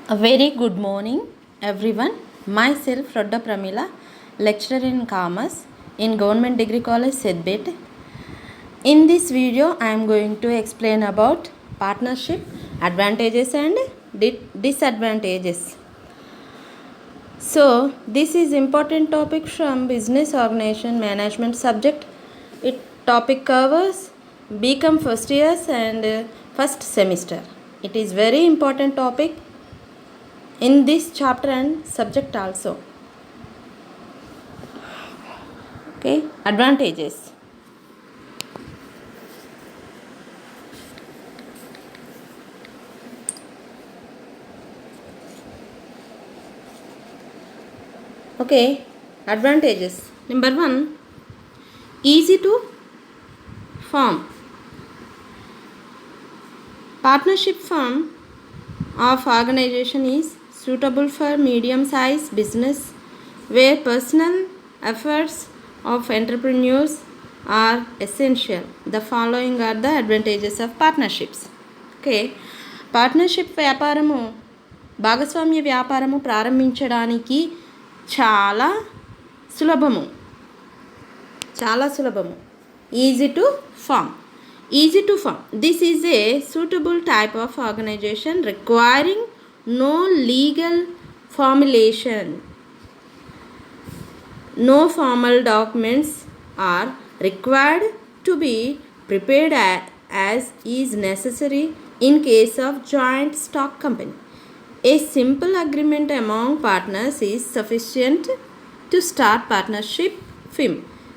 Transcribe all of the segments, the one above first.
A very good morning, everyone. Myself, Rodda Pramila, lecturer in commerce in Government Degree College, Sedbet. In this video, I am going to explain about partnership, advantages and disadvantages. So, this is important topic from business organization management subject. It topic covers BCom first years and first semester. It is very important topic in this chapter and subject also. Okay, advantages. Okay, advantages. Number 1, easy to form. Partnership firm of organization is suitable for medium-sized business where personal efforts of entrepreneurs are essential. The following are the advantages of partnerships. Okay, partnership వ్యాపారము భాగస్వామ్య వ్యాపారము ప్రారంభించడానికి చాలా సులభము. Easy to form. This is a suitable type of organization requiring no legal formulation. No formal documents are required to be prepared as is necessary in case of joint stock company. A simple agreement among partners is sufficient to start partnership firm.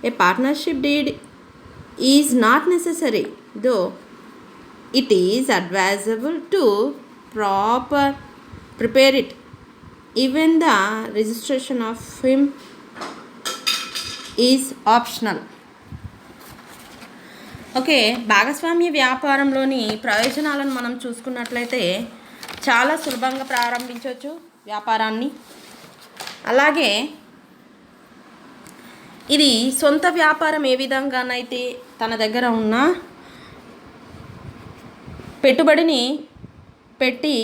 A partnership deed is not necessary, though it is advisable to prepare it. Even the registration of firm is optional. Okay, భాగస్వామ్య వ్యాపారంలోని ప్రయోజనాలను మనం చూసుకున్నట్లయితే చాలా సులభంగా ప్రారంభించవచ్చు వ్యాపారాన్ని. అలాగే ఇది సొంత వ్యాపారం ఏ విధంగానైతే తన దగ్గర ఉన్న పెట్టుబడిని పెట్టి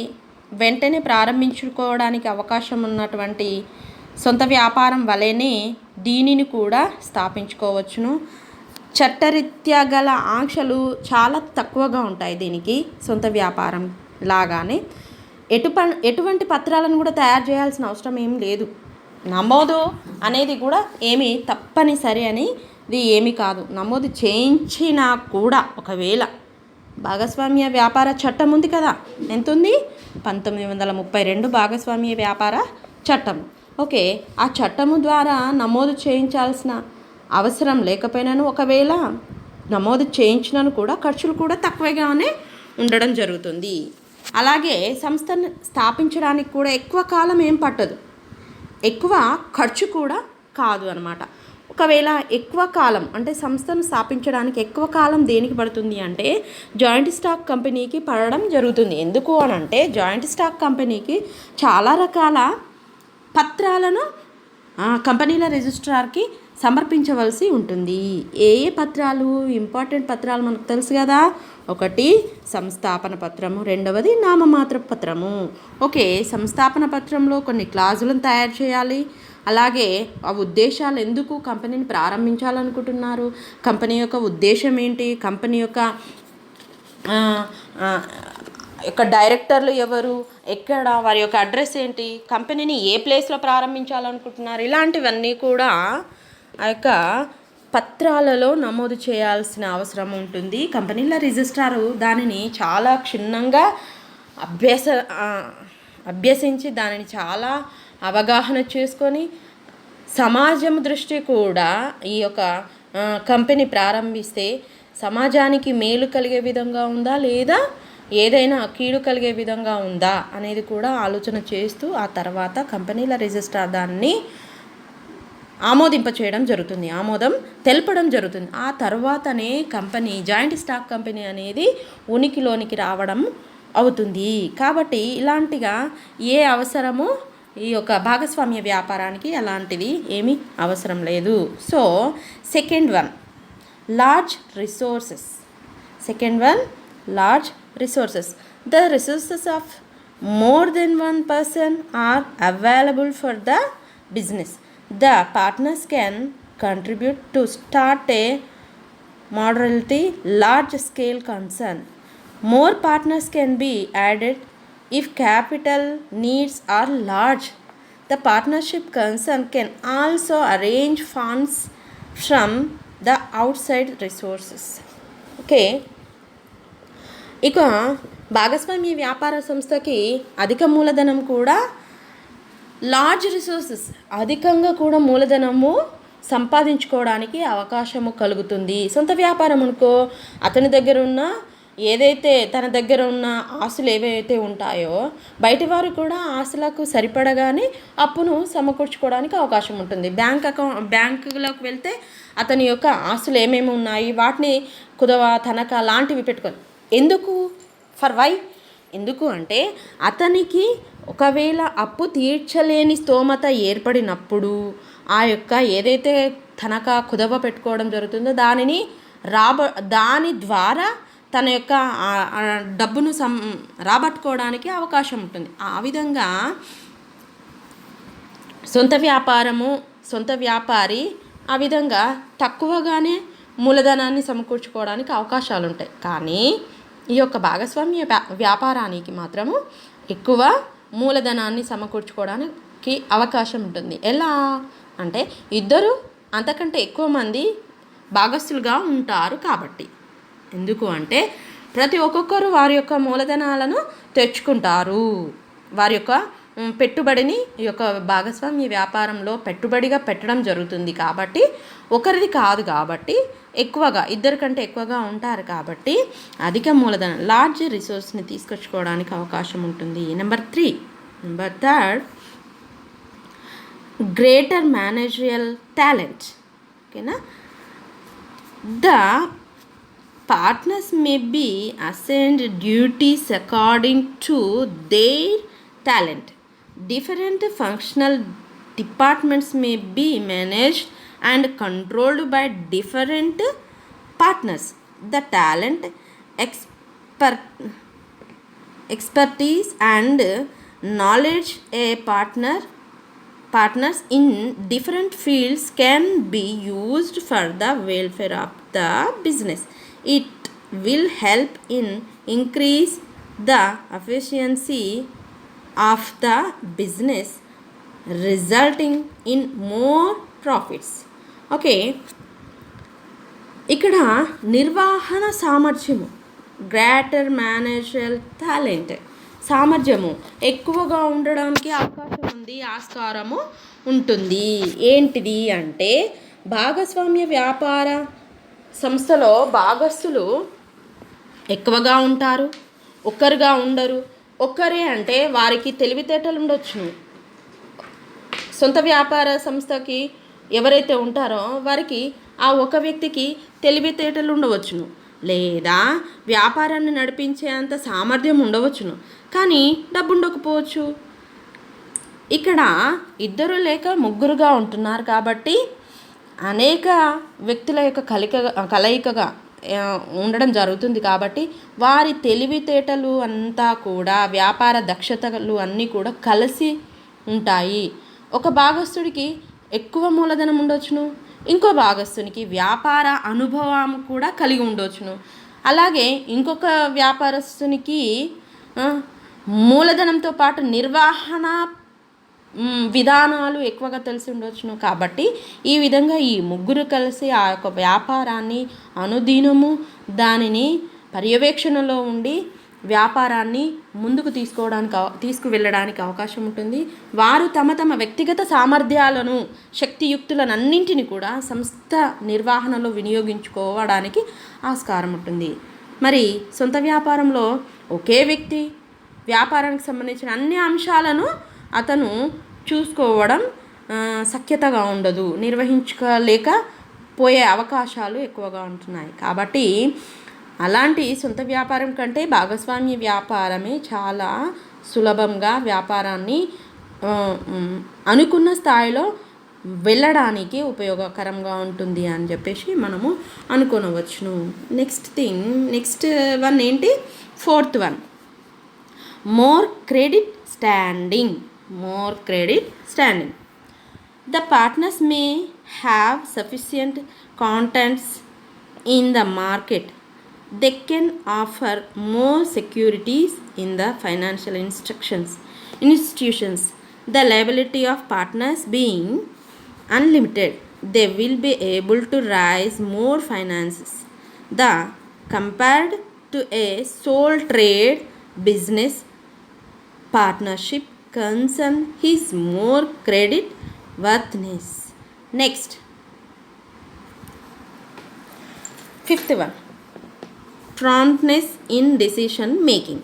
వెంటనే ప్రారంభించుకోవడానికి అవకాశం ఉన్నటువంటి సొంత వ్యాపారం వలెనే దీనిని కూడా స్థాపించుకోవచ్చును. చట్టరీత్యా గల ఆంక్షలు చాలా తక్కువగా ఉంటాయి దీనికి. సొంత వ్యాపారం లాగానే ఎటువంటి పత్రాలను కూడా తయారు చేయాల్సిన అవసరం ఏం లేదు. నమోదు అనేది కూడా ఏమీ తప్పనిసరి అనేది ఏమీ కాదు. నమోదు చేయించినా కూడా ఒకవేళ భాగస్వామ్య వ్యాపార చట్టం ఉంది కదా, ఎంత ఉంది? 1932 భాగస్వామ్య వ్యాపార చట్టం. ఓకే, ఆ చట్టము ద్వారా నమోదు చేయించాల్సిన అవసరం లేకపోయినాను, ఒకవేళ నమోదు చేయించినాను కూడా ఖర్చులు కూడా తక్కువగానే ఉండడం జరుగుతుంది. అలాగే సంస్థను స్థాపించడానికి కూడా ఎక్కువ కాలం ఏం పట్టదు, ఎక్కువ ఖర్చు కూడా కాదు అన్నమాట. ఒకవేళ ఎక్కువ కాలం అంటే సంస్థను స్థాపించడానికి ఎక్కువ కాలం దేనికి పడుతుంది అంటే జాయింట్ స్టాక్ కంపెనీకి పడడం జరుగుతుంది. ఎందుకు అని అంటే జాయింట్ స్టాక్ కంపెనీకి చాలా రకాల పత్రాలను కంపెనీల రిజిస్ట్రార్కి సమర్పించవలసి ఉంటుంది. ఏ పత్రాలు? ఇంపార్టెంట్ పత్రాలు మనకు తెలుసు కదా. ఒకటి సంస్థాపన పత్రము, రెండవది నామమాత్ర పత్రము. ఓకే, సంస్థాపన పత్రంలో కొన్ని క్లాజులను తయారు చేయాలి. అలాగే ఆ ఉద్దేశాలు, ఎందుకు కంపెనీని ప్రారంభించాలనుకుంటున్నారు, కంపెనీ యొక్క ఉద్దేశం ఏంటి, కంపెనీ యొక్క డైరెక్టర్లు ఎవరు, ఎక్కడ, వారి యొక్క అడ్రస్ ఏంటి, కంపెనీని ఏ ప్లేస్లో ప్రారంభించాలనుకుంటున్నారు, ఇలాంటివన్నీ కూడా ఆ యొక్క పత్రాలలో నమోదు చేయాల్సిన అవసరం ఉంటుంది. కంపెనీల రిజిస్ట్రారు దానిని చాలా క్షుణ్ణంగా అభ్యసించి దానిని చాలా అవగాహన చేసుకొని సమాజం దృష్టి కూడా ఈ యొక్క కంపెనీ ప్రారంభిస్తే సమాజానికి మేలు కలిగే విధంగా ఉందా లేదా ఏదైనా కీడు కలిగే విధంగా ఉందా అనేది కూడా ఆలోచన చేస్తూ ఆ తర్వాత కంపెనీల రిజిస్ట్రార్ దాన్ని ఆమోదింపచేయడం జరుగుతుంది, ఆమోదం తెలపడం జరుగుతుంది. ఆ తర్వాతనే కంపెనీ, జాయింట్ స్టాక్ కంపెనీ అనేది ఉనికిలోనికి రావడం అవుతుంది. కాబట్టి ఇలాంటిగా ఏ అవసరము ఈ యొక్క భాగస్వామ్య వ్యాపారానికి అలాంటివి ఏమీ అవసరం లేదు. So second one, large resources. The resources of more than one person are available for the business. The partners can contribute to start a moderately large scale concern. More partners can be added if capital needs are large. The partnership concern can also arrange funds from the outside resources. Okay. ఇక భాగస్వామ్య వ్యాపార సంస్థకి అధిక మూలధనం కూడా large resources అధికంగా కూడా మూలధనము సంపాదించుకోవడానికి అవకాశము కలుగుతుంది. సొంత వ్యాపారం అనుకో, అతని దగ్గర ఉన్న ఏదైతే తన దగ్గర ఉన్న ఆస్తులు ఏవైతే ఉంటాయో బయటి వారు కూడా ఆస్తులకు సరిపడగానే అప్పును సమకూర్చుకోవడానికి అవకాశం ఉంటుంది. బ్యాంకులోకి వెళ్తే అతని యొక్క ఆస్తులు ఏమేమి ఉన్నాయి వాటిని కుదవ తనఖా లాంటివి పెట్టుకొని ఎందుకు ఎందుకు అంటే అతనికి ఒకవేళ అప్పు తీర్చలేని స్తోమత ఏర్పడినప్పుడు ఆ యొక్క ఏదైతే తనఖా కుదవ పెట్టుకోవడం జరుగుతుందో దాని ద్వారా తన యొక్క డబ్బును రాబట్టుకోవడానికి అవకాశం ఉంటుంది. ఆ విధంగా సొంత వ్యాపారి ఆ విధంగా తక్కువగానే మూలధనాన్ని సమకూర్చుకోవడానికి అవకాశాలు ఉంటాయి. కానీ ఈ యొక్క భాగస్వామ్య వ్యాపారానికి మాత్రము ఎక్కువ మూలధనాన్ని సమకూర్చుకోవడానికి అవకాశం ఉంటుంది. ఎలా అంటే ఇద్దరు అంతకంటే ఎక్కువ మంది భాగస్తులుగా ఉంటారు కాబట్టి. ఎందుకు అంటే ప్రతి ఒక్కొక్కరు వారి యొక్క మూలధనాలను తెచ్చుకుంటారు. వారి యొక్క పెట్టుబడిని ఈ యొక్క భాగస్వామ్య వ్యాపారంలో పెట్టుబడిగా పెట్టడం జరుగుతుంది. కాబట్టి ఒకరిది కాదు కాబట్టి ఇద్దరి కంటే ఎక్కువగా ఉంటారు కాబట్టి అధిక మూలధనం లార్జ్ రిసోర్స్ని తీసుకొచ్చుకోవడానికి అవకాశం ఉంటుంది. Number third greater managerial talent. ఓకేనా. The partners may be assigned duties according to their talent. Different functional departments may be managed and controlled by different partners. The talent, expertise and knowledge a partners in different fields can be used for the welfare of the business. It will help in increase the efficiency of the business, resulting in more profits. Okay. ఇక్కడ నిర్వహణ సామర్థ్యము greater managerial talent సామర్థ్యము ఎక్కువగా ఉండడానికి అవకాశం ఉంది, ఆస్కారము ఉంటుంది. ఏంటిది అంటే భాగస్వామ్య వ్యాపార సంస్థలో భాగస్తులు ఎక్కువగా ఉంటారు, ఒక్కరుగా ఉండరు. ఒక్కరే అంటే వారికి తెలివితేటలు ఉండొచ్చును. సొంత వ్యాపార సంస్థకి ఎవరైతే ఉంటారో వారికి ఆ ఒక వ్యక్తికి తెలివితేటలు ఉండవచ్చును, లేదా వ్యాపారాన్ని నడిపించేంత సామర్థ్యం ఉండవచ్చును, కానీ డబ్బు ఉండకపోవచ్చు. ఇక్కడ ఇద్దరు లేక ముగ్గురుగా ఉంటున్నారు కాబట్టి అనేక వ్యక్తుల యొక్క కలయికగా ఉండడం జరుగుతుంది. కాబట్టి వారి తెలివితేటలు అంతా కూడా వ్యాపార దక్షతలు అన్నీ కూడా కలిసి ఉంటాయి. ఒక భాగస్తుడికి ఎక్కువ మూలధనం ఉండొచ్చును, ఇంకో భాగస్తునికి వ్యాపార అనుభవం కూడా కలిగి ఉండొచ్చును. అలాగే ఇంకొక వ్యాపారస్తునికి మూలధనంతో పాటు నిర్వహణ విధానాలు ఎక్కువగా తెలిసి ఉండవచ్చును. కాబట్టి ఈ విధంగా ఈ ముగ్గురు కలిసి ఆ యొక్క వ్యాపారాన్ని దానిని పర్యవేక్షణలో ఉండి వ్యాపారాన్ని ముందుకు తీసుకువెళ్ళడానికి అవకాశం ఉంటుంది. వారు తమ వ్యక్తిగత సామర్థ్యాలను శక్తియుక్తులను అన్నింటినీ కూడా సంస్థ నిర్వహణలో వినియోగించుకోవడానికి ఆస్కారం ఉంటుంది. మరి సొంత వ్యాపారంలో ఒకే వ్యక్తి వ్యాపారానికి సంబంధించిన అన్ని అంశాలను అతను చూసుకోవడం సఖ్యతగా ఉండదు, నిర్వహించలేకపోయే అవకాశాలు ఎక్కువగా ఉంటున్నాయి. కాబట్టి అలాంటి సొంత వ్యాపారం కంటే భాగస్వామ్య వ్యాపారమే చాలా సులభంగా వ్యాపారాన్ని అనుకున్న స్థాయిలో వెళ్ళడానికి ఉపయోగకరంగా ఉంటుంది అని చెప్పేసి మనము అనుకోనవచ్చును. నెక్స్ట్ వన్ ఏంటి? Fourth one, more credit standing. More credit standing. The partners may have sufficient contents in the market. They can offer more securities in the financial institutions. The liability of partners being unlimited, they will be able to raise more finances. The compared to a sole trade business partnership concern is more credit worthiness. Next, fifth one, promptness in decision making.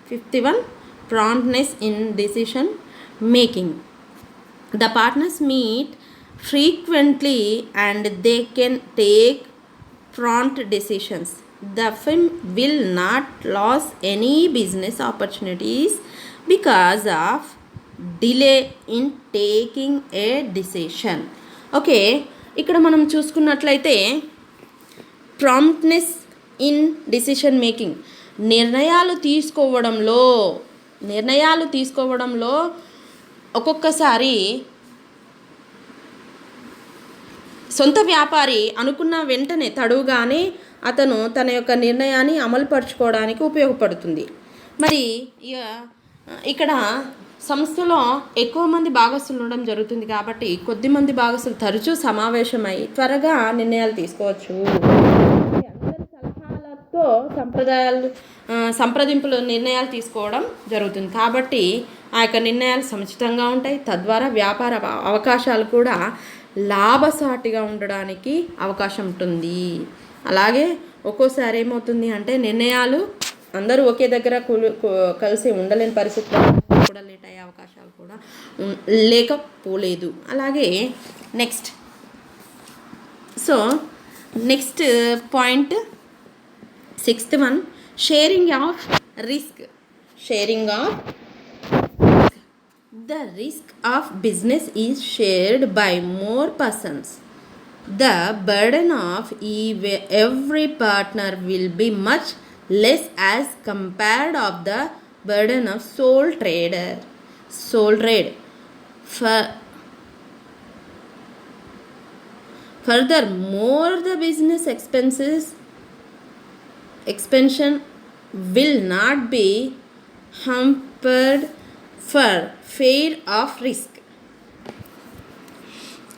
Fifth one, promptness in decision making. The partners meet frequently and they can take prompt decisions. The firm will not lose any business opportunities because of delay in taking a decision. Okay, ఇక్కడ మనం చూసుకున్నట్లయితే promptness in decision making, నిర్ణయాలు తీసుకోవడంలో ఒక్కొక్కసారి సొంత వ్యాపారి అనుకున్న వెంటనే తడువుగానే అతను తన యొక్క నిర్ణయాన్ని అమలుపరుచుకోవడానికి ఉపయోగపడుతుంది. మరి ఇక్కడ సంస్థలో ఎక్కువ మంది భాగస్తులు ఉండడం జరుగుతుంది కాబట్టి కొద్ది మంది భాగస్తులు తరచూ సమావేశమై త్వరగా నిర్ణయాలు తీసుకోవచ్చు. అందరి సలహాలతో సంప్రదింపులు నిర్ణయాలు తీసుకోవడం జరుగుతుంది కాబట్టి ఆ యొక్క నిర్ణయాలు సముచితంగా ఉంటాయి. తద్వారా వ్యాపార అవకాశాలు కూడా లాభసాటిగా ఉండడానికి అవకాశం ఉంటుంది. అలాగే ఒక్కోసారి ఏమవుతుంది అంటే నిర్ణయాలు అందరూ ఒకే దగ్గర కలిసి ఉండలేని పరిస్థితుల్లో కూడా లేట్ అయ్యే అవకాశాలు కూడా లేకపోలేదు. అలాగే next point sixth one, sharing of risk. The risk of business is shared by more persons. The burden of every partner will be much less as compared of the burden of sole trade. Furthermore, the business expansion will not be hampered for fear of risk.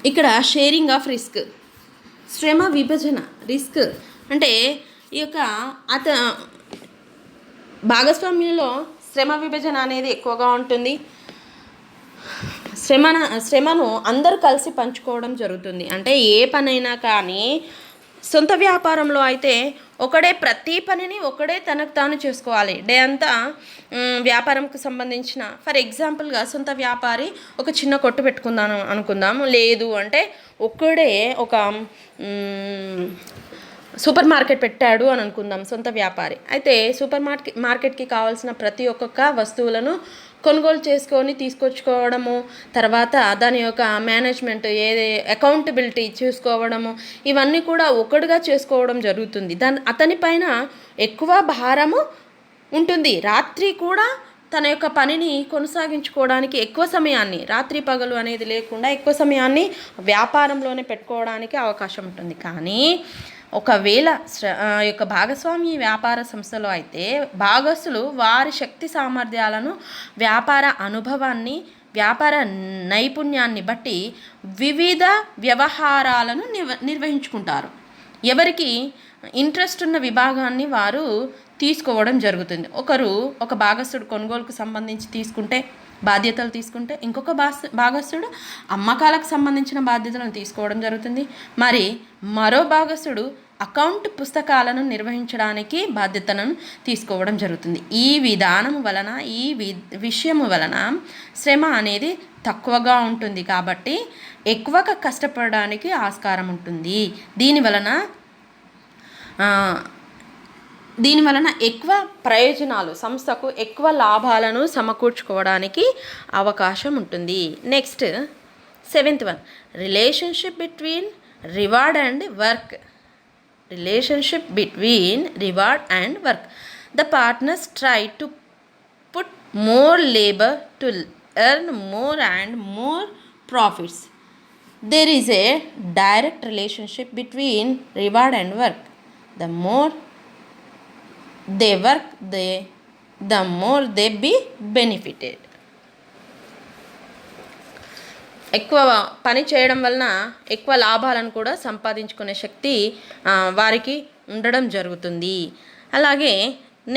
ఇక్కడ sharing of risk, శ్రమ విభజన. Risk అంటే ఈ యొక్క భాగస్వామ్యంలో శ్రమ విభజన అనేది ఎక్కువగా ఉంటుంది. శ్రమను అందరూ కలిసి పంచుకోవడం జరుగుతుంది. అంటే ఏ పనైనా కానీ సొంత వ్యాపారంలో అయితే ప్రతి పనిని ఒకడే తనకు తాను చేసుకోవాలి. డే అంతా వ్యాపారంకు సంబంధించిన ఫర్ ఎగ్జాంపుల్గా సొంత వ్యాపారి ఒక చిన్న కొట్టు పెట్టుకుందాను అనుకుందాము. లేదు అంటే ఒక్కడే ఒక సూపర్ మార్కెట్ పెట్టాడు అని అనుకుందాం సొంత వ్యాపారి. అయితే సూపర్ మార్కెట్కి కావాల్సిన ప్రతి ఒక్కొక్క వస్తువులను కొనుగోలు చేసుకొని తీసుకొచ్చుకోవడము, తర్వాత దాని యొక్క మేనేజ్మెంట్ అకౌంటబిలిటీ చూసుకోవడము, ఇవన్నీ కూడా ఒకటిగా చేసుకోవడం జరుగుతుంది. అతని పైన ఎక్కువ భారము ఉంటుంది. రాత్రి కూడా తన యొక్క పనిని కొనసాగించుకోవడానికి ఎక్కువ సమయాన్ని, రాత్రి పగలు అనేది లేకుండా ఎక్కువ సమయాన్ని వ్యాపారంలోనే పెట్టుకోవడానికి అవకాశం ఉంటుంది. కానీ ఒకవేళ యొక్క భాగస్వామి వ్యాపార సంస్థలో అయితే భాగస్తులు వారి శక్తి సామర్థ్యాలను, వ్యాపార అనుభవాన్ని, వ్యాపార నైపుణ్యాన్ని బట్టి వివిధ వ్యవహారాలను నిర్వహించుకుంటారు. ఎవరికి ఇంట్రెస్ట్ ఉన్న విభాగాన్ని వారు తీసుకోవడం జరుగుతుంది. ఒక భాగస్తుడు కొనుగోలుకు సంబంధించి బాధ్యతలు తీసుకుంటే ఇంకొక భాగస్తుడు అమ్మకాలకు సంబంధించిన బాధ్యతలను తీసుకోవడం జరుగుతుంది. మరి మరో భాగస్తుడు అకౌంట్ పుస్తకాలను నిర్వహించడానికి బాధ్యతలను తీసుకోవడం జరుగుతుంది. ఈ విధానం వలన, ఈ విషయము వలన శ్రమ అనేది తక్కువగా ఉంటుంది కాబట్టి ఎక్కువగా కష్టపడడానికి ఆస్కారం ఉంటుంది. దీని వలన ఎక్కువ ప్రయోజనాలు, సంస్థకు ఎక్కువ లాభాలను సమకూర్చుకోవడానికి అవకాశం ఉంటుంది. Next 7th one, relationship between reward and work. The partners try to put more labor to earn more and more profits. There is a direct relationship between reward and work. The more they work, the more they be benefited. ఎక్కువ పని చేయడం వలన ఎక్కువ లాభాలను కూడా సంపాదించుకునే శక్తి వారికి ఉండడం జరుగుతుంది. అలాగే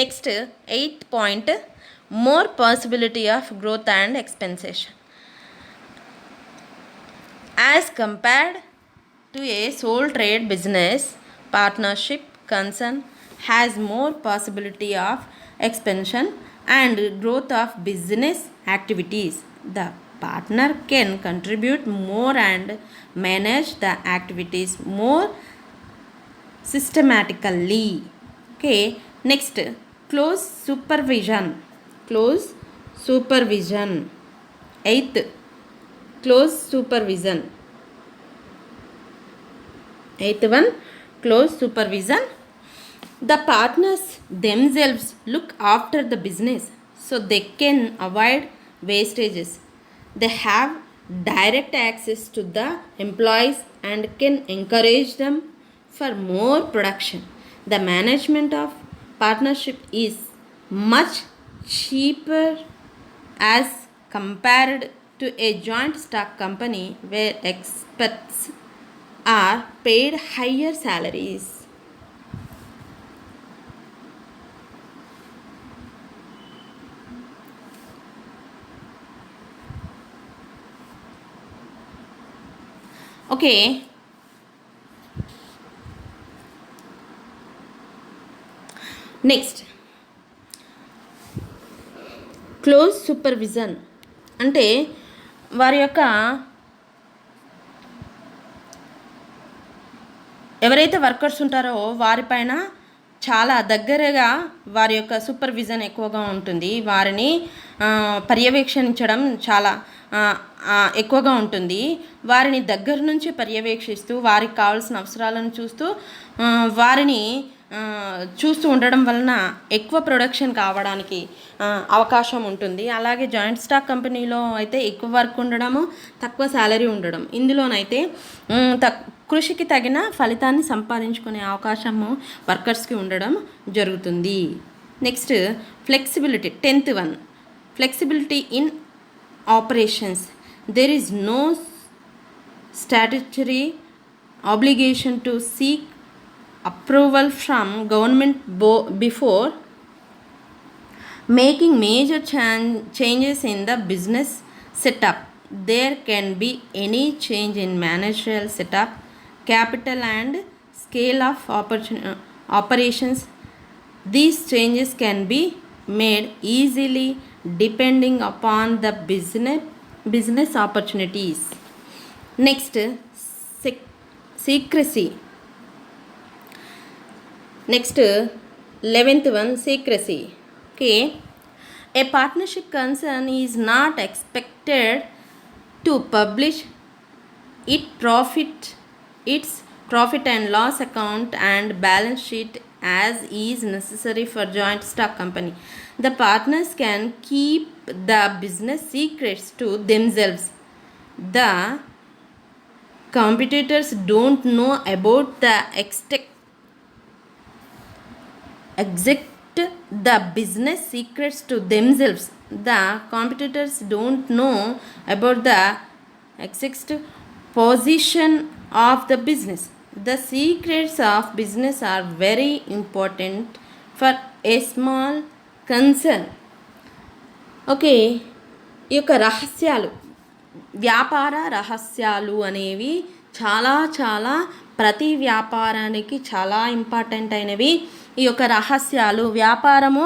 next 8th point, more possibility of growth and expansion. As compared to a sole trade business, partnership concern has more possibility of expansion and growth of business activities. The partner can contribute more and manage the activities more systematically. Okay, next, close supervision. Close supervision. 8th, close supervision. 8th one, close supervision. The partners themselves look after the business so they can avoid wastages. They have direct access to the employees and can encourage them for more production. The management of partnership is much cheaper as compared to a joint stock company where experts are paid higher salaries. Okay, next close supervision అంటే వారి యొక్క ఎవరైతే workers ఉంటారో వారిపైన చాలా దగ్గరగా వారి యొక్క సూపర్విజన్ ఎక్కువగా ఉంటుంది. వారిని పర్యవేక్షించడం చాలా ఎక్కువగా ఉంటుంది. వారిని దగ్గర నుంచి పర్యవేక్షిస్తూ వారికి కావాల్సిన అవసరాలను వారిని చూస్తూ ఉండడం వలన ఎక్కువ ప్రొడక్షన్ కావడానికి అవకాశం ఉంటుంది. అలాగే జాయింట్ స్టాక్ కంపెనీలో అయితే ఎక్కువ వర్క్ ఉండడము, తక్కువ శాలరీ ఉండడం. ఇందులోనైతే కృషికి తగిన ఫలితాన్ని సంపాదించుకునే అవకాశము వర్కర్స్కి ఉండడం జరుగుతుంది. Next flexibility. 10th one, flexibility in operations. There is no statutory obligation to seek approval from government before making major changes in the business setup. There can be any change in managerial setup, capital and scale of operations. These changes can be made easily depending upon the business opportunities. Next, secrecy. Next, 11th one, secrecy. Okay, a partnership concern is not expected to publish its profit and loss account and balance sheet as is necessary for joint stock company. The partners can keep the business secrets to themselves. The competitors don't know about the the business secrets to themselves. The competitors don't know about the exact position of the business. The secrets of business are very important for a small concern. Okay, ఈ యొక్క రహస్యాలు, వ్యాపార రహస్యాలు అనేవి చాలా చాలా ప్రతి వ్యాపారానికి చాలా ఇంపార్టెంట్ అయినవి. ఈ యొక్క రహస్యాలు వ్యాపారము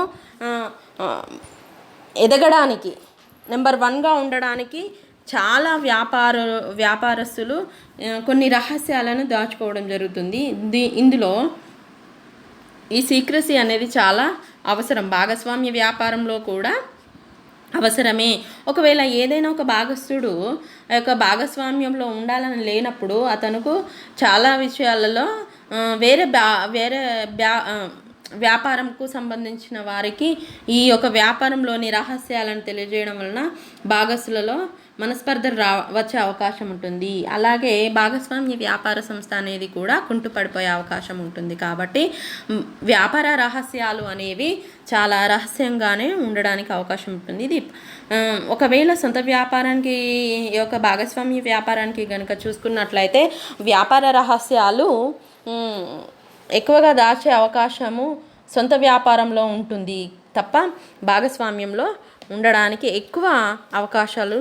ఎదగడానికి, నెంబర్ 1గా ఉండడానికి చాలా వ్యాపారస్తులు కొన్ని రహస్యాలను దాచుకోవడం జరుగుతుంది. ఇందులో ఈ సీక్రసీ అనేది చాలా అవసరం. భాగస్వామ్య వ్యాపారంలో కూడా అవసరమే. ఒకవేళ ఏదైనా ఒక భాగస్థుడు ఆ యొక్క భాగస్వామ్యంలో ఉండాలని లేనప్పుడు అతనుకు చాలా విషయాలలో వేరే వ్యాపారంకు సంబంధించిన వారికి ఈ యొక్క వ్యాపారంలోని రహస్యాలను తెలియజేయడం వలన భాగస్తులలో మనస్పర్ధలు వచ్చే అవకాశం ఉంటుంది. అలాగే భాగస్వామ్య వ్యాపార సంస్థ అనేది కూడా కుంటుపడిపోయే అవకాశం ఉంటుంది. కాబట్టి వ్యాపార రహస్యాలు అనేవి చాలా రహస్యంగానే ఉండడానికి అవకాశం ఉంటుంది. ఇది ఒకవేళ సొంత వ్యాపారానికి ఈ యొక్క భాగస్వామ్య వ్యాపారానికి కనుక చూసుకున్నట్లయితే వ్యాపార రహస్యాలు ఎక్కువగా దాచే అవకాశము సొంత వ్యాపారంలో ఉంటుంది తప్ప భాగస్వామ్యంలో ఉండడానికి ఎక్కువ అవకాశాలు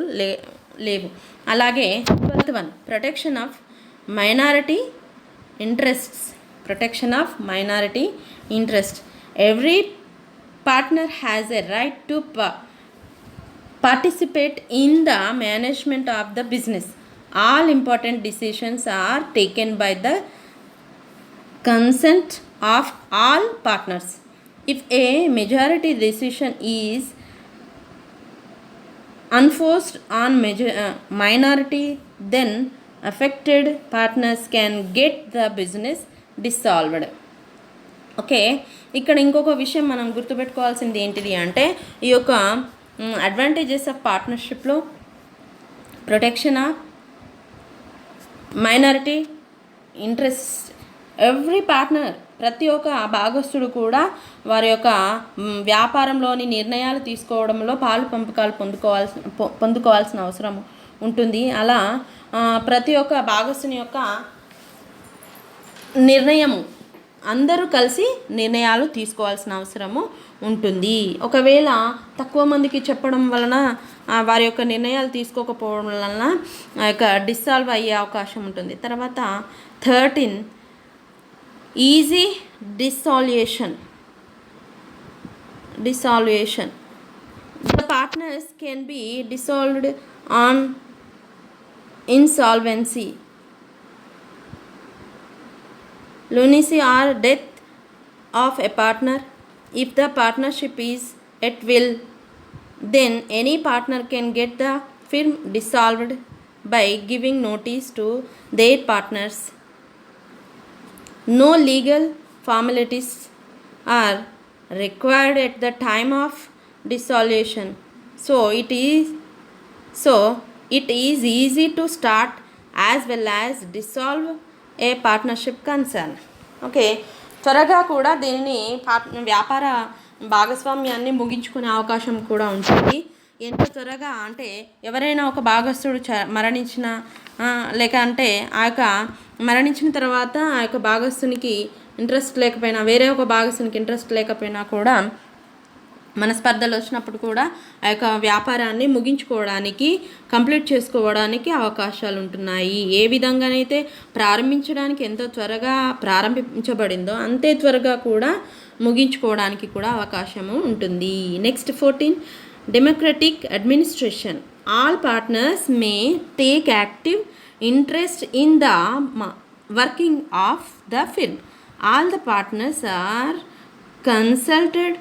లేవు. అలాగే 12th one, protection of minority interests. Protection of minority interest. Every partner has a right to participate in the management of the business. All important decisions are taken by the consent of all partners. If a majority decision is enforced on minority, then affected partners can get the business dissolved. Okay, ఇక్కడ ఇంకొక విషయం మనం గుర్తుపెట్టుకోవాల్సింది ఏంటిది అంటే ఈ యొక్క advantages of పార్ట్నర్షిప్లో protection of minority interest. Every partner, ప్రతి ఒక్క భాగస్థుడు కూడా వారి యొక్క వ్యాపారంలోని నిర్ణయాలు తీసుకోవడంలో పాలు పంపకాలు పొందుకోవాల్సిన అవసరం ఉంటుంది. అలా ప్రతి ఒక్క భాగస్థుని యొక్క నిర్ణయము అందరూ కలిసి నిర్ణయాలు తీసుకోవాల్సిన అవసరము ఉంటుంది. ఒకవేళ తక్కువ మందికి చెప్పడం వలన వారి యొక్క నిర్ణయాలు తీసుకోకపోవడం వలన ఆ యొక్క డిసాల్వ్ అయ్యే అవకాశం ఉంటుంది. తర్వాత 13, easy డిసాల్యూషన్. The partners can be dissolved on insolvency, lunacy or death of a partner. If the partnership is at will, then any partner can get the firm dissolved by giving notice to their partners. No legal formalities are required at the time of dissolution. So it is easy to start as well as dissolve a partnership concern. Okay, త్వరగా కూడా దీనిని వ్యాపార భాగస్వామ్యాన్ని ముగించుకునే అవకాశం కూడా ఉంటుంది. ఎంత త్వరగా అంటే ఎవరైనా ఒక భాగస్థుడు మరణించిన లేక అంటే ఆ యొక్క మరణించిన తర్వాత ఆ యొక్క భాగస్థునికి ఇంట్రెస్ట్ లేకపోయినా, వేరే ఒక భాగస్థునికి ఇంట్రెస్ట్ లేకపోయినా కూడా మనస్పర్ధలు వచ్చినప్పుడు కూడా ఆ యొక్క వ్యాపారాన్ని ముగించుకోవడానికి, కంప్లీట్ చేసుకోవడానికి అవకాశాలు ఉంటున్నాయి. ఏ విధంగానైతే ప్రారంభించడానికి ఎంతో త్వరగా ప్రారంభించబడిందో అంతే త్వరగా కూడా ముగించుకోవడానికి కూడా అవకాశము ఉంటుంది. Next 14, democratic administration. All partners may take active interest in the working of the firm. All the partners are consulted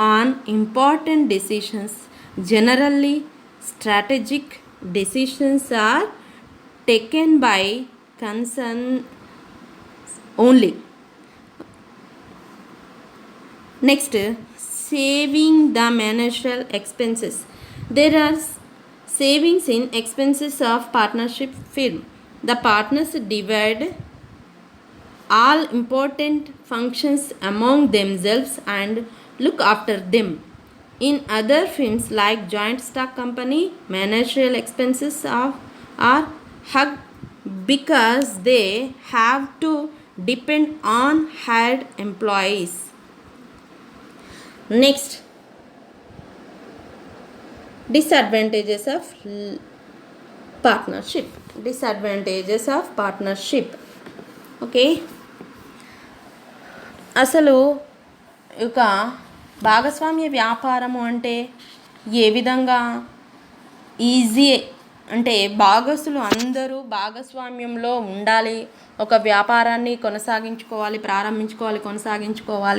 on important decisions. Generally, strategic decisions are taken by consent only. Next, saving the managerial expenses. There are savings in expenses of partnership firm. The partners divide all important functions among themselves and look after them. In other firms like joint stock company, managerial expenses are high because they have to depend on hired employees. Next, disadvantages of partnership. Okay, అసలు ఒక భాగస్వామ్య వ్యాపారము అంటే ఏ విధంగా easy అంటే భాగస్తులు అందరూ భాగస్వామ్యంలో ఉండాలి, ఒక వ్యాపారాన్ని కొనసాగించుకోవాలి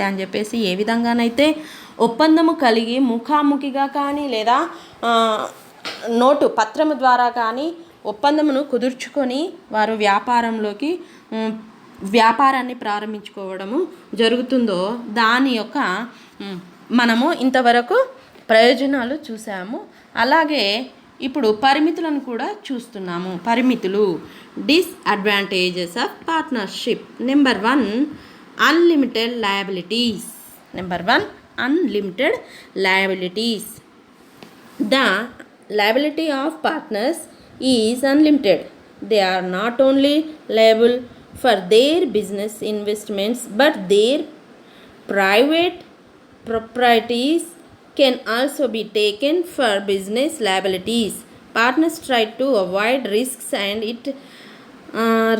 అని చెప్పేసి ఏ విధంగానైతే ఒప్పందము కలిగి ముఖాముఖిగా కానీ లేదా నోటు పత్రము ద్వారా కానీ ఒప్పందమును కుదుర్చుకొని వారు వ్యాపారంలోకి వ్యాపారాన్ని ప్రారంభించుకోవడము జరుగుతుందో దాని యొక్క మనము ఇంతవరకు ప్రయోజనాలు చూసాము. అలాగే ఇప్పుడు పరిమితులను కూడా చూస్తున్నాము. పరిమితులు, disadvantages of partnership. Number 1, unlimited liabilities. Number 1, unlimited liabilities. The liability of partners is unlimited. They are not only liable for their business investments but their private properties can also be taken for business liabilities. Partners try to avoid risks and it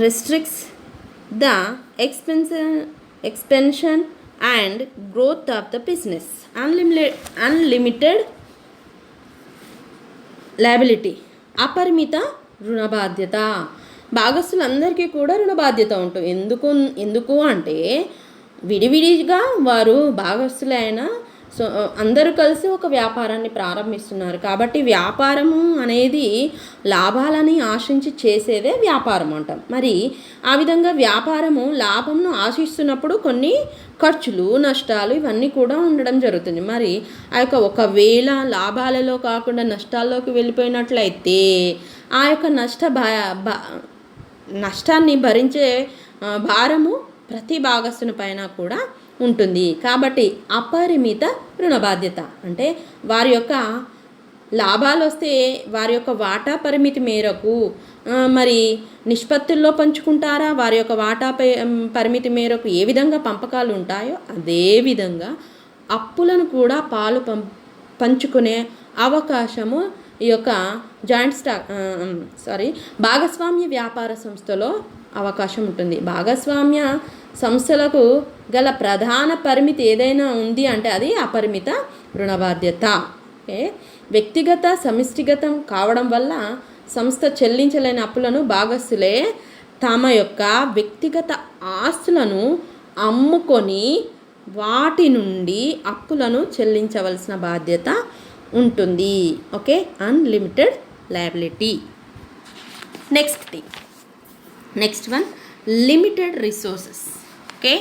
restricts the expansion and growth of the business. Unlimited liability, అపరిమిత రుణ బాధ్యత. భాగస్తులందరికీ కూడా రుణ బాధ్యత ఉంటుంది. ఎందుకు అంటే విడివిడిగా వారు భాగస్తులైన అందరూ కలిసి ఒక వ్యాపారాన్ని ప్రారంభిస్తున్నారు కాబట్టి వ్యాపారము అనేది లాభాలని ఆశించి చేసేదే వ్యాపారం అంటాం. మరి ఆ విధంగా వ్యాపారము లాభంను ఆశిస్తున్నప్పుడు కొన్ని ఖర్చులు, నష్టాలు ఇవన్నీ కూడా ఉండడం జరుగుతుంది. మరి ఆ యొక్క ఒకవేళ లాభాలలో కాకుండా నష్టాల్లోకి వెళ్ళిపోయినట్లయితే ఆ యొక్క నష్టాన్ని భరించే భారము ప్రతి భాగస్తుని పైన కూడా ఉంటుంది. కాబట్టి అపరిమిత రుణ బాధ్యత అంటే వారి యొక్క లాభాలు వస్తే వారి యొక్క వాటా పరిమితి మేరకు మరి నిష్పత్తుల్లో పంచుకుంటారా, వారి యొక్క వాటా పరిమితి మేరకు ఏ విధంగా పంపకాలు ఉంటాయో అదే విధంగా అప్పులను కూడా పంచుకునే అవకాశము ఈ యొక్క భాగస్వామ్య వ్యాపార సంస్థలో అవకాశం ఉంటుంది. భాగస్వామ్య సంస్థలకు గల ప్రధాన పరిమితి ఏదైనా ఉంది అంటే అది అపరిమిత రుణ బాధ్యత. వ్యక్తిగత సమిష్టిగతం కావడం వల్ల సంస్థ చెల్లించలేని అప్పులను భాగస్తులే తమ యొక్క వ్యక్తిగత ఆస్తులను అమ్ముకొని వాటి నుండి అప్పులను చెల్లించవలసిన బాధ్యత ఉంటుంది. Okay, unlimited liability. Next one, limited resources. Okay,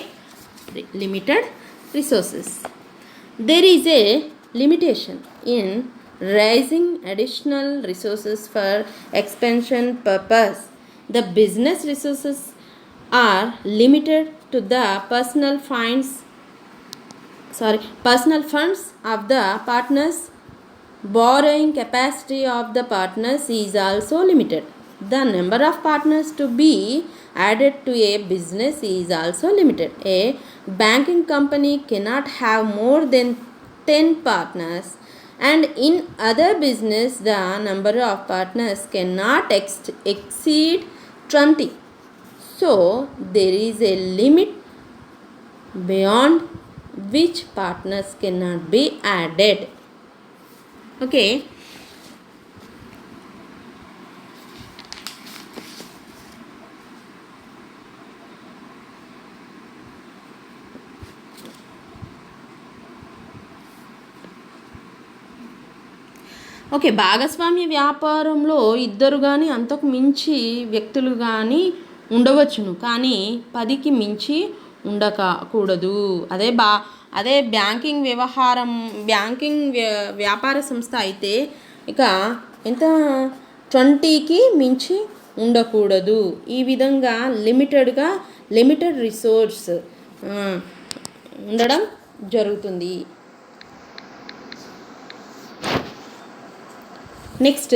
limited resources. There is a limitation in raising additional resources for expansion purpose. The business resources are limited to the personal funds of the partners. Borrowing capacity of the partners is also limited. The number of partners to be added to a business is also limited. A banking company cannot have more than 10 partners, and in other business the number of partners cannot exceed 20. So there is a limit beyond which partners cannot be added. Okay. Okay, భాగస్వామ్య వ్యాపారంలో ఇద్దరు కానీ అంతకు మించి వ్యక్తులు కానీ ఉండవచ్చును, కానీ 10కి మించి ఉండకూడదు. అదే బ్యాంకింగ్ వ్యాపార సంస్థ అయితే ఇక ఎంత 20కి మించి ఉండకూడదు. ఈ విధంగా లిమిటెడ్ రిసోర్స్ ఉండడం జరుగుతుంది. Next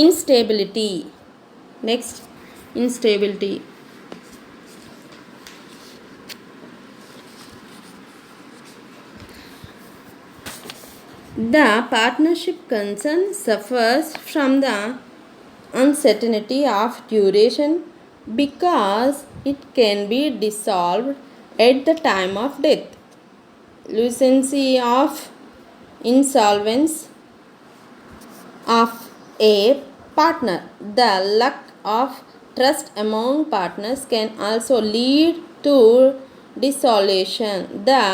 ఇన్స్టేబిలిటీ. The partnership concern suffers from the uncertainty of duration because it can be dissolved at the time of death, lucency of insolvency of a partner. The lack of trust among partners can also lead to dissolution. The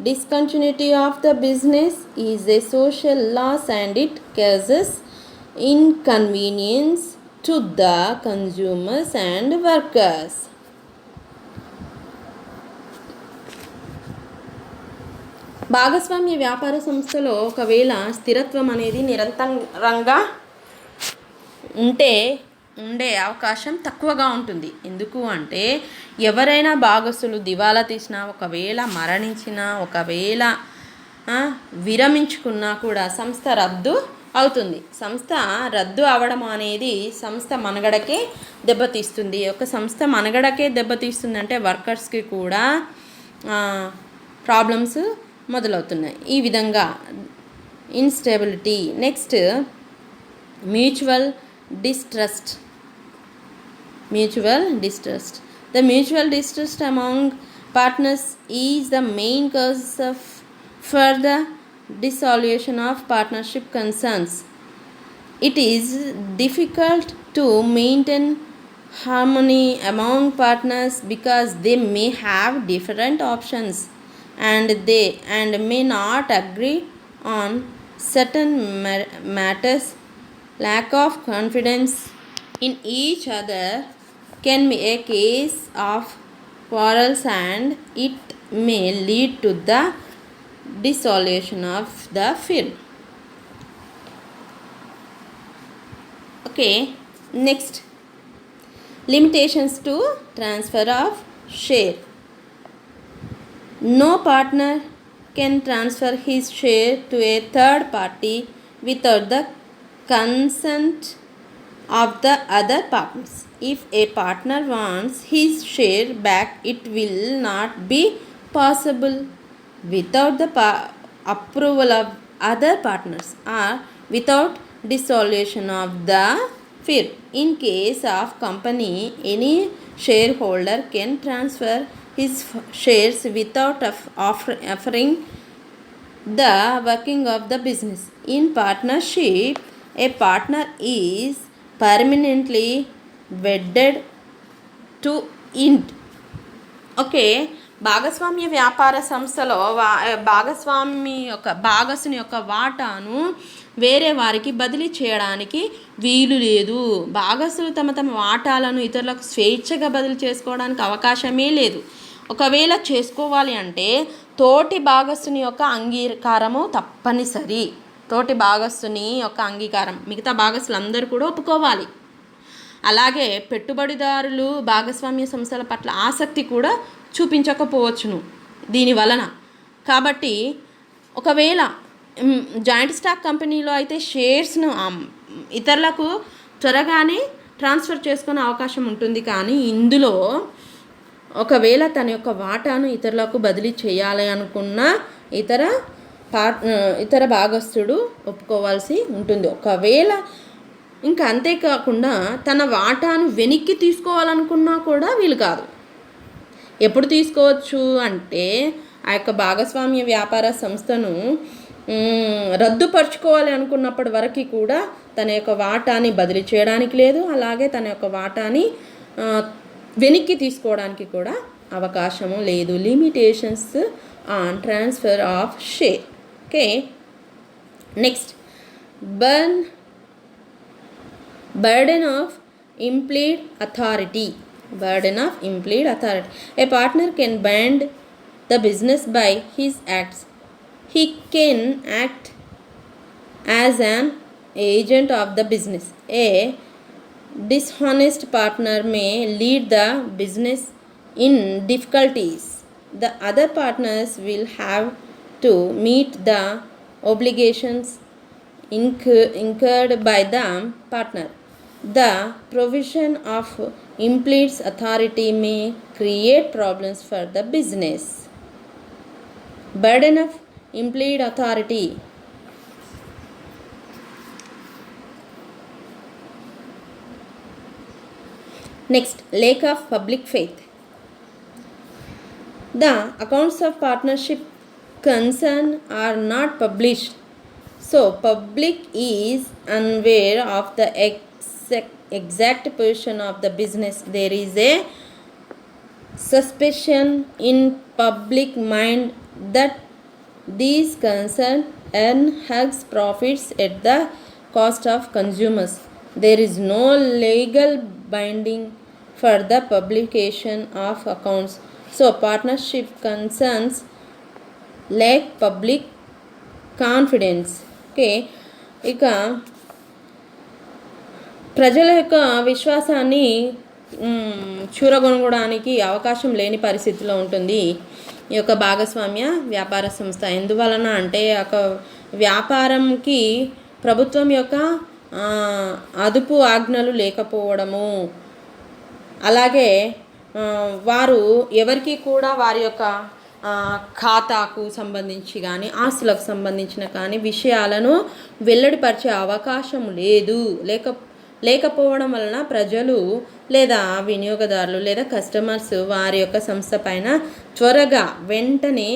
discontinuity of the business is a social loss and it causes inconvenience to the consumers and workers. భాగస్వామ్య వ్యాపార సంస్థలో ఒకవేళ స్థిరత్వం అనేది నిరంతరంగా ఉండే అవకాశం తక్కువగా ఉంటుంది. ఎందుకు అంటే ఎవరైనా భాగస్తులు దివాలా తీసినా, ఒకవేళ మరణించినా, ఒకవేళ విరమించుకున్నా కూడా సంస్థ రద్దు అవుతుంది. సంస్థ రద్దు అవ్వడం అనేది సంస్థ మనుగడకే దెబ్బతీస్తుంది. ఒక సంస్థ మనుగడకే దెబ్బతీస్తుంది అంటే వర్కర్స్కి కూడా ప్రాబ్లమ్స్ మొదలవుతున్నాయి. ఈ విధంగా instability. Next mutual distrust. The mutual distrust among partners is the main cause of further dissolution of partnership concerns. It is difficult to maintain harmony among partners because they may have different options and may not agree on certain matters. Lack of confidence in each other can be a case of quarrels and it may lead to the dissolution of the firm. Okay, next, limitations to transfer of share. No partner can transfer his share to a third party without the consent of the other partners. If a partner wants his share back, it will not be possible without the approval of other partners or without dissolution of the firm. In case of company, any shareholder can transfer his shares without offering the working of the business. In partnership, a partner is permanently wedded to it. Okay, భాగస్వామ్య వ్యాపార సంస్థలో భాగస్వామి యొక్క వాటాను వేరే వారికి బదిలీ చేయడానికి వీలు లేదు. భాగస్తులు తమ వాటాలను ఇతరులకు స్వేచ్ఛగా బదిలీ చేసుకోవడానికి అవకాశమే లేదు. ఒకవేళ చేసుకోవాలి అంటే తోటి భాగస్తుని యొక్క అంగీకారము తప్పనిసరి. తోటి భాగస్తుని యొక్క అంగీకారం మిగతా భాగస్తులు అందరూ కూడా ఒప్పుకోవాలి. అలాగే పెట్టుబడిదారులు భాగస్వామ్య సంస్థల పట్ల ఆసక్తి కూడా చూపించకపోవచ్చును దీని వలన. కాబట్టి ఒకవేళ జాయింట్ స్టాక్ కంపెనీలో అయితే షేర్స్ను ఇతరులకు త్వరగానే ట్రాన్స్ఫర్ చేసుకునే అవకాశం ఉంటుంది. కానీ ఇందులో ఒకవేళ తన యొక్క వాటాను ఇతరులకు బదిలీ చేయాలి అనుకున్న ఇతర భాగస్థుడు ఒప్పుకోవాల్సి ఉంటుంది. ఒకవేళ ఇంకా అంతేకాకుండా తన వాటాను వెనక్కి తీసుకోవాలనుకున్నా కూడా వీలు కాదు. ఎప్పుడు తీసుకోవచ్చు అంటే ఆ యొక్క భాగస్వామ్య వ్యాపార సంస్థను రద్దుపరుచుకోవాలి అనుకున్నప్పటి వరకు కూడా తన యొక్క వాటాని బదిలీ చేయడానికి లేదు. అలాగే తన యొక్క వాటాని వెనక్కి తీసుకోవడానికి కూడా అవకాశము లేదు. Limitations on transfer of share. Okay, next, burden of implied authority. A partner can bind the business by his acts. He can act as an agent of the business. A dishonest partner may lead the business in difficulties. The other partners will have to meet the obligations incurred by the partner. The provision of implied authority may create problems for the business. Burden of implied authority. Next, lack of public faith. The accounts of partnership concern are not published, so public is unaware of the exact position of the business. There is a suspicion in public mind that these concerns earn huge profits at the cost of consumers. There is no legal binding for the publication of accounts, so partnership concerns lake public confidence. Okay, ఇక ప్రజల యొక్క విశ్వాసాన్ని చూరగొనడానికి అవకాశం లేని పరిస్థితిలో ఉంటుంది ఈ యొక్క భాగస్వామ్య వ్యాపార సంస్థ. ఎందువలన అంటే ఒక వ్యాపారంకి ప్రభుత్వం యొక్క అదుపు ఆజ్ఞలు లేకపోవడము, అలాగే వారు ఎవరికి కూడా వారి యొక్క ఖాతాకు సంబంధించి కానీ ఆస్తులకు సంబంధించిన కానీ విషయాలను వెల్లడిపరిచే అవకాశం లేకపోవడం వలన ప్రజలు లేదా వినియోగదారులు లేదా కస్టమర్స్ వారి యొక్క సంస్థ పైన త్వరగా వెంటనే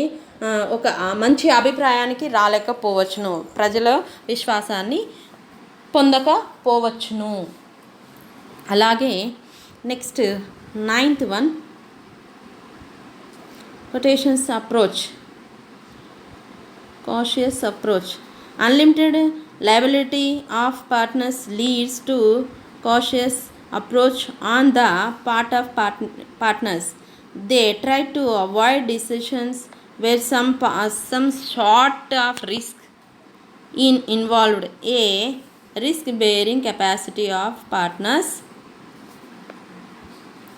ఒక మంచి అభిప్రాయానికి రాలేకపోవచ్చును, ప్రజల విశ్వాసాన్ని పొందకపోవచ్చును. అలాగే next 9th one, quotations approach, cautious approach. Unlimited liability of partners leads to cautious approach on the part of partners. They try to avoid decisions where some sort of risk involved. A risk bearing capacity of partners.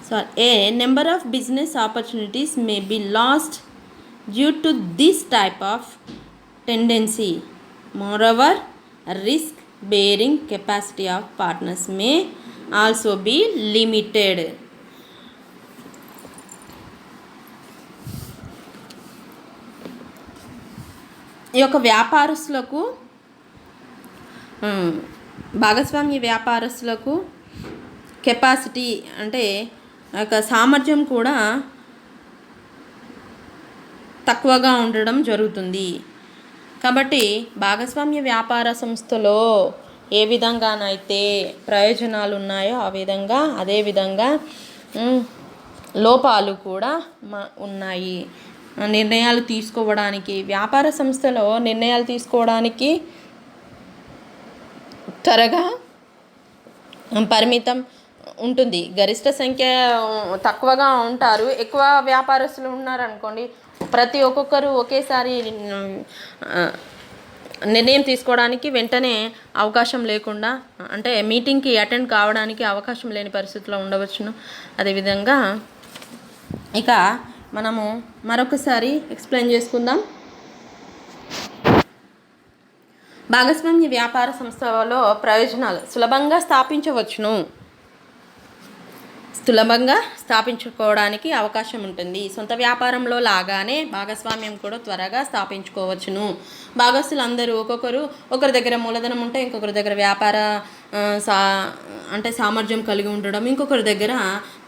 So a number of business opportunities may be lost due to this type of tendency. Moreover, risk bearing capacity of partners may also be limited. ఈ యొక్క వ్యాపారస్తులకు భాగస్వామ్య వ్యాపారస్తులకు capacity అంటే యొక్క సామర్థ్యం కూడా తక్కువగా ఉండడం జరుగుతుంది. కాబట్టి భాగస్వామ్య వ్యాపార సంస్థలో ఏ విధంగానైతే ప్రయోజనాలు ఉన్నాయో అదేవిధంగా లోపాలు కూడా ఉన్నాయి. నిర్ణయాలు తీసుకోవడానికి వ్యాపార సంస్థలో నిర్ణయాలు తీసుకోవడానికి త్వరగా పరిమితం ఉంటుంది. గరిష్ట సంఖ్య తక్కువగా ఉంటారు. ఎక్కువ వ్యాపారస్తులు ఉన్నారనుకోండి, ఒక్కొక్కరు ఒకేసారి నిర్ణయం తీసుకోవడానికి వెంటనే అవకాశం లేకుండా, అంటే మీటింగ్కి అటెండ్ కావడానికి అవకాశం లేని పరిస్థితిలో ఉండవచ్చును. అదేవిధంగా ఇక మనము మరొకసారి ఎక్స్ప్లెయిన్ చేసుకుందాం. భాగస్వామ్య వ్యాపార సంస్థలో ప్రయోజనాలు సులభంగా స్థాపించుకోవడానికి అవకాశం ఉంటుంది. సొంత వ్యాపారంలో లాగానే భాగస్వామ్యం కూడా త్వరగా స్థాపించుకోవచ్చును. భాగస్తులందరూ ఒకరి దగ్గర మూలధనం ఉంటే ఇంకొకరి దగ్గర వ్యాపార సామర్థ్యం కలిగి ఉండడం, ఇంకొకరి దగ్గర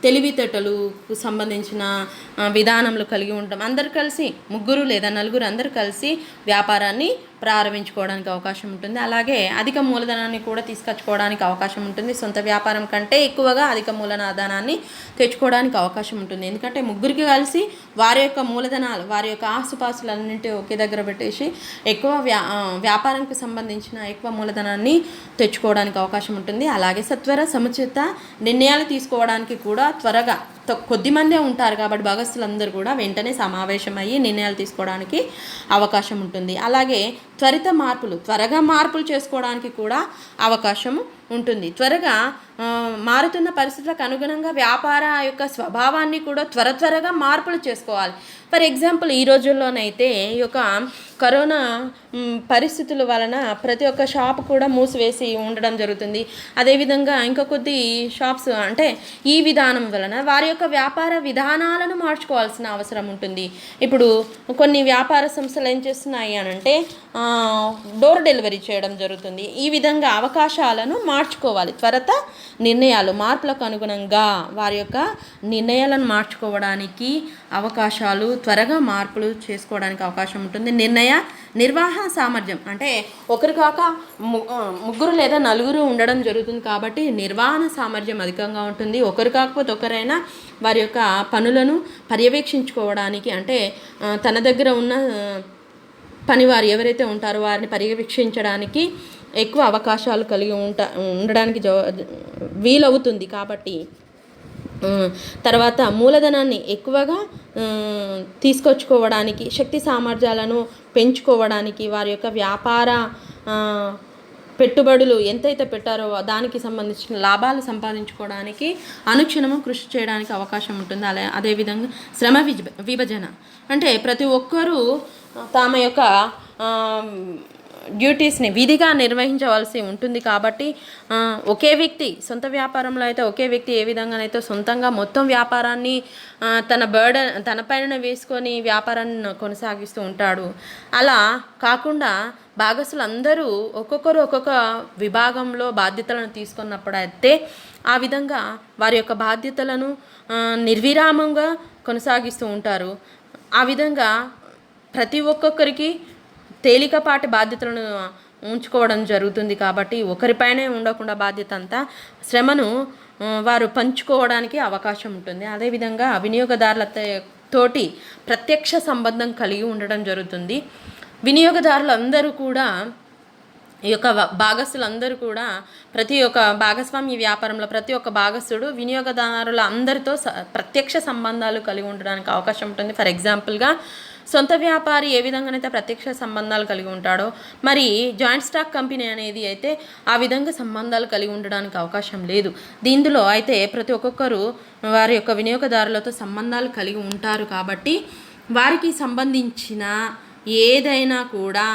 తెలివితేటలకు సంబంధించిన విధానములు కలిగి ఉండడం, అందరు కలిసి 3 లేదా 4 అందరూ కలిసి వ్యాపారాన్ని ప్రారంభించుకోవడానికి అవకాశం ఉంటుంది. అలాగే అధిక మూలధనాన్ని కూడా తీసుకొచ్చుకోవడానికి అవకాశం ఉంటుంది. సొంత వ్యాపారం కంటే ఎక్కువగా అధిక మూలధనాన్ని తెచ్చుకోవడానికి అవకాశం ఉంటుంది. ఎందుకంటే 3 కలిసి వారి యొక్క మూలధనాలు, వారి యొక్క ఆస్తుపాస్తులన్నింటి ఒకే దగ్గర పెట్టేసి ఎక్కువ వ్యాపారానికి సంబంధించిన ఎక్కువ మూలధనాన్ని తెచ్చుకోవడానికి అవకాశం ఉంటుంది. అలాగే సత్వర సముచిత నిర్ణయాలు తీసుకోవడానికి కూడా త్వరగా కొద్దిమందే ఉంటారు కాబట్టి భాగస్తులందరూ కూడా వెంటనే సమావేశమయ్యి నిర్ణయాలు తీసుకోవడానికి అవకాశం ఉంటుంది. అలాగే త్వరగా మార్పులు చేసుకోవడానికి కూడా అవకాశం ఉంటుంది. త్వరగా మారుతున్న పరిస్థితులకు అనుగుణంగా వ్యాపార యొక్క స్వభావాన్ని కూడా త్వరగా మార్పులు చేసుకోవాలి. ఫర్ ఎగ్జాంపుల్ ఈ రోజుల్లోనైతే ఈ యొక్క కరోనా పరిస్థితుల వలన ప్రతి ఒక్క షాప్ కూడా మూసివేసి ఉండడం జరుగుతుంది. అదేవిధంగా ఇంకా కొద్ది షాప్స్ అంటే ఈ విధానం వలన వారి యొక్క వ్యాపార విధానాలను మార్చుకోవాల్సిన అవసరం ఉంటుంది. ఇప్పుడు కొన్ని వ్యాపార సంస్థలు ఏం చేస్తున్నాయి అనంటే డోర్ డెలివరీ చేయడం జరుగుతుంది. ఈ విధంగా అవకాశాలను మార్చుకోవాలి. మార్పులకు అనుగుణంగా వారి యొక్క నిర్ణయాలను మార్చుకోవడానికి అవకాశాలు, త్వరగా మార్పులు చేసుకోవడానికి అవకాశం ఉంటుంది. నిర్వహణ సామర్థ్యం అంటే ఒకరు కాక 3 లేదా 4 ఉండడం జరుగుతుంది కాబట్టి నిర్వహణ సామర్థ్యం అధికంగా ఉంటుంది. ఒకరు కాకపోతే ఒకరైనా వారి యొక్క పనులను పర్యవేక్షించుకోవడానికి, అంటే తన దగ్గర ఉన్న పనివారు ఎవరైతే ఉంటారో వారిని పర్యవేక్షించడానికి ఎక్కువ అవకాశాలు కలిగి ఉండడానికి వీలవుతుంది. కాబట్టి తర్వాత మూలధనాన్ని ఎక్కువగా తీసుకొచ్చుకోవడానికి, శక్తి సామర్థ్యాలను పెంచుకోవడానికి, వారి యొక్క వ్యాపార పెట్టుబడులు ఎంతైతే పెట్టారో దానికి సంబంధించిన లాభాలు సంపాదించుకోవడానికి అనుక్షణము కృషి చేయడానికి అవకాశం ఉంటుంది. అదేవిధంగా శ్రమ విభజన అంటే ప్రతి ఒక్కరూ తమ యొక్క డ్యూటీస్ని విధిగా నిర్వహించవలసి ఉంటుంది. కాబట్టి ఒకే వ్యక్తి సొంత వ్యాపారంలో అయితే ఒకే వ్యక్తి ఏ విధంగానైతే సొంతంగా మొత్తం వ్యాపారాన్ని తన పైన వేసుకొని వ్యాపారాన్ని కొనసాగిస్తూ ఉంటాడు, అలా కాకుండా భాగస్తులు అందరూ ఒక్కొక్కరు ఒక్కొక్క విభాగంలో బాధ్యతలను తీసుకున్నప్పుడు అయితే ఆ విధంగా వారి యొక్క బాధ్యతలను నిర్విరామంగా కొనసాగిస్తూ ఉంటారు. ఆ విధంగా ప్రతి ఒక్కొక్కరికి తేలికపాటి బాధ్యతలను ఉంచుకోవడం జరుగుతుంది. కాబట్టి ఒకరిపైనే ఉండకుండా బాధ్యత అంతా శ్రమను వారు పంచుకోవడానికి అవకాశం ఉంటుంది. అదేవిధంగా వినియోగదారులతోటి ప్రత్యక్ష సంబంధం కలిగి ఉండడం జరుగుతుంది. వినియోగదారులు అందరూ కూడా ఈ యొక్క భాగస్తులందరూ కూడా ప్రతి ఒక్క భాగస్వామ్య వ్యాపారంలో ప్రతి ఒక్క భాగస్తుడు వినియోగదారుల అందరితో ప్రత్యక్ష సంబంధాలు కలిగి ఉండడానికి అవకాశం ఉంటుంది. ఫర్ ఎగ్జాంపుల్గా సొంత వ్యాపారి ఏ విధంగానైతే ప్రత్యక్ష సంబంధాలు కలిగి ఉంటాడో, మరి జాయింట్ స్టాక్ కంపెనీ అనేది అయితే ఆ విధంగా సంబంధాలు కలిగి ఉండడానికి అవకాశం లేదు. దీనిలో అయితే ప్రతి ఒక్కొక్కరు వారి యొక్క వినియోగదారులతో సంబంధాలు కలిగి ఉంటారు. కాబట్టి వారికి సంబంధించిన ఏదైనా కూడా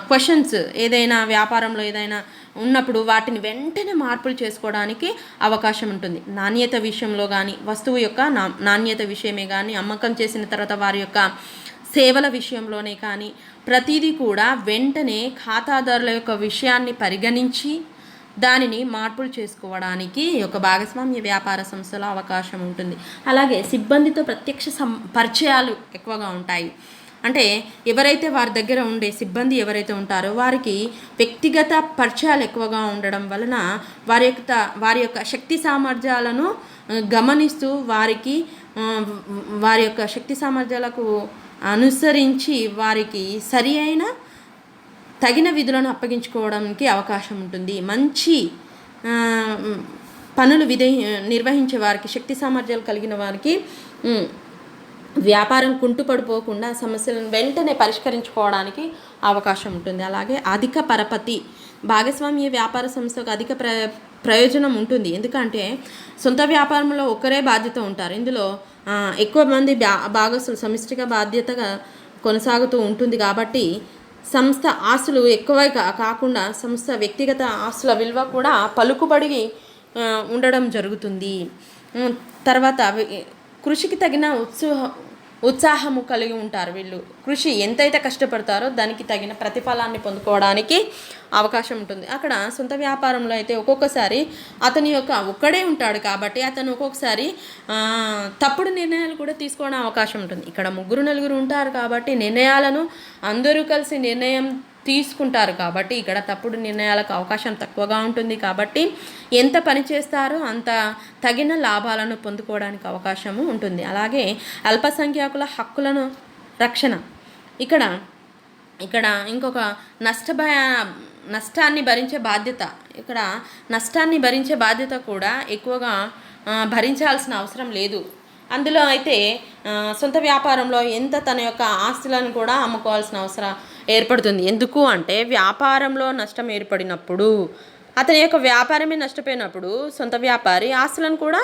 క్వశ్చన్స్ ఏదైనా వ్యాపారంలో ఏదైనా ఉన్నప్పుడు వాటిని వెంటనే మార్పులు చేసుకోవడానికి అవకాశం ఉంటుంది. నాణ్యత విషయంలో కానీ, వస్తువు యొక్క నాణ్యత విషయమే కానీ, అమ్మకం చేసిన తర్వాత వారి యొక్క సేవల విషయంలోనే కానీ ప్రతిదీ కూడా వెంటనే ఖాతాదారుల యొక్క విషయాన్ని పరిగణించి దానిని మార్పులు చేసుకోవడానికి ఒక భాగస్వామ్య వ్యాపార సంస్థలో అవకాశం ఉంటుంది. అలాగే సిబ్బందితో ప్రత్యక్ష పరిచయాలు ఎక్కువగా ఉంటాయి. అంటే ఎవరైతే వారి దగ్గర ఉండే సిబ్బంది ఎవరైతే ఉంటారో వారికి వ్యక్తిగత పరిచయాలు ఎక్కువగా ఉండడం వలన వారి యొక్క శక్తి సామర్థ్యాలను గమనిస్తూ వారి యొక్క శక్తి సామర్థ్యాలకు అనుసరించి వారికి సరి అయిన తగిన విధులను అప్పగించుకోవడానికి అవకాశం ఉంటుంది. మంచి పనులు నిర్వహించే వారికి, శక్తి సామర్థ్యాలు కలిగిన వారికి వ్యాపారం కుంటుపడిపోకుండా సమస్యలను వెంటనే పరిష్కరించుకోవడానికి అవకాశం ఉంటుంది. అలాగే అధిక పరపతి భాగస్వామ్య వ్యాపార సంస్థకు అధిక ప్రయోజనం ఉంటుంది. ఎందుకంటే సొంత వ్యాపారంలో ఒకరే బాధ్యత ఉంటారు. ఇందులో ఎక్కువ మంది భాగస్తులు సమిష్టిగా బాధ్యతగా కొనసాగుతూ ఉంటుంది. కాబట్టి సంస్థ ఆస్తులు ఎక్కువ కాకుండా సంస్థ వ్యక్తిగత ఆస్తుల విలువ కూడా పలుకుబడి ఉండడం జరుగుతుంది. తర్వాత కృషికి తగిన ఉత్సాహము కలిగి ఉంటారు. వీళ్ళు కృషి ఎంతైతే కష్టపడతారో దానికి తగిన ప్రతిఫలాన్ని పొందుకోవడానికి అవకాశం ఉంటుంది. అక్కడ సొంత వ్యాపారంలో అయితే ఒక్కొక్కసారి అతని యొక్క ఒక్కడే ఉంటాడు కాబట్టి అతను ఒక్కొక్కసారి తప్పుడు నిర్ణయాలు కూడా తీసుకోవడం అవకాశం ఉంటుంది. ఇక్కడ 3-4 ఉంటారు కాబట్టి నిర్ణయాలను అందరూ కలిసి నిర్ణయం తీసుకుంటారు కాబట్టి ఇక్కడ తప్పుడు నిర్ణయాలకు అవకాశం తక్కువగా ఉంటుంది. కాబట్టి ఎంత పని చేస్తారో అంత తగిన లాభాలను పొందుకోవడానికి అవకాశము ఉంటుంది. అలాగే అల్పసంఖ్యాకుల హక్కులను రక్షణ ఇక్కడ ఇంకొక నష్టాన్ని భరించే బాధ్యత నష్టాన్ని భరించే బాధ్యత కూడా ఎక్కువగా భరించాల్సిన అవసరం లేదు. అందులో అయితే సొంత వ్యాపారంలో ఎంత తన యొక్క ఆస్తులను కూడా అమ్ముకోవాల్సిన అవసరం ఏర్పడుతుంది. ఎందుకు అంటే వ్యాపారంలో నష్టం ఏర్పడినప్పుడు అతని యొక్క వ్యాపారమే నష్టపోయినప్పుడు సొంత వ్యాపారి ఆస్తులను కూడా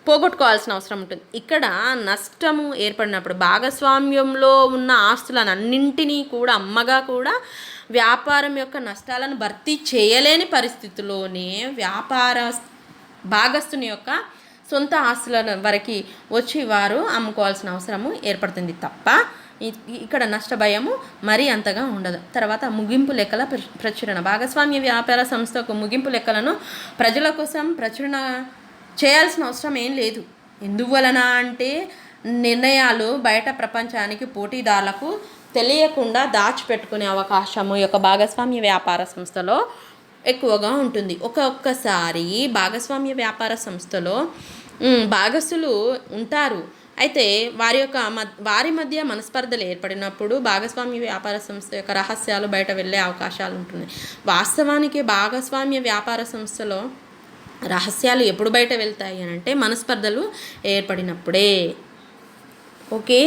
పోగొట్టుకోవాల్సిన అవసరం ఉంటుంది. ఇక్కడ నష్టము ఏర్పడినప్పుడు భాగస్వామ్యంలో ఉన్న ఆస్తులన్నింటినీ కూడా అమ్మగా కూడా వ్యాపారం యొక్క నష్టాలను భర్తీ చేయలేని పరిస్థితుల్లోనే వ్యాపార భాగస్తుని యొక్క సొంత ఆస్తుల వరకు వచ్చి వారు అమ్ముకోవాల్సిన అవసరము ఏర్పడుతుంది తప్ప ఇక్కడ నష్టభయము మరీ అంతగా ఉండదు. తర్వాత ముగింపు లెక్కల ప్రచురణ భాగస్వామ్య వ్యాపార సంస్థకు ముగింపు లెక్కలను ప్రజల కోసం ప్రచురణ చేయాల్సిన అవసరం ఏం లేదు. ఎందువలన అంటే నిర్ణయాలు బయట ప్రపంచానికి పోటీదారులకు తెలియకుండా దాచిపెట్టుకునే అవకాశము యొక్క భాగస్వామ్య వ్యాపార సంస్థలో ఎక్కువగా ఉంటుంది. ఒక్కొక్కసారి భాగస్వామ్య వ్యాపార సంస్థలో భాగస్తులు ఉంటారు. అయితే వారి మధ్య మనస్పర్ధలు ఏర్పడినప్పుడు భాగస్వామ్య వ్యాపార సంస్థ యొక్క రహస్యాలు బయట వెళ్ళే అవకాశాలు ఉంటున్నాయి. వాస్తవానికి భాగస్వామ్య వ్యాపార సంస్థలో రహస్యాలు ఎప్పుడు బయట వెళ్తాయి అని అంటే మనస్పర్ధలు ఏర్పడినప్పుడే. Okay,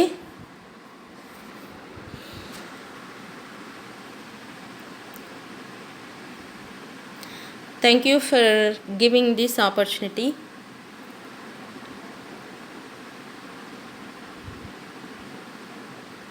thank you for giving this opportunity.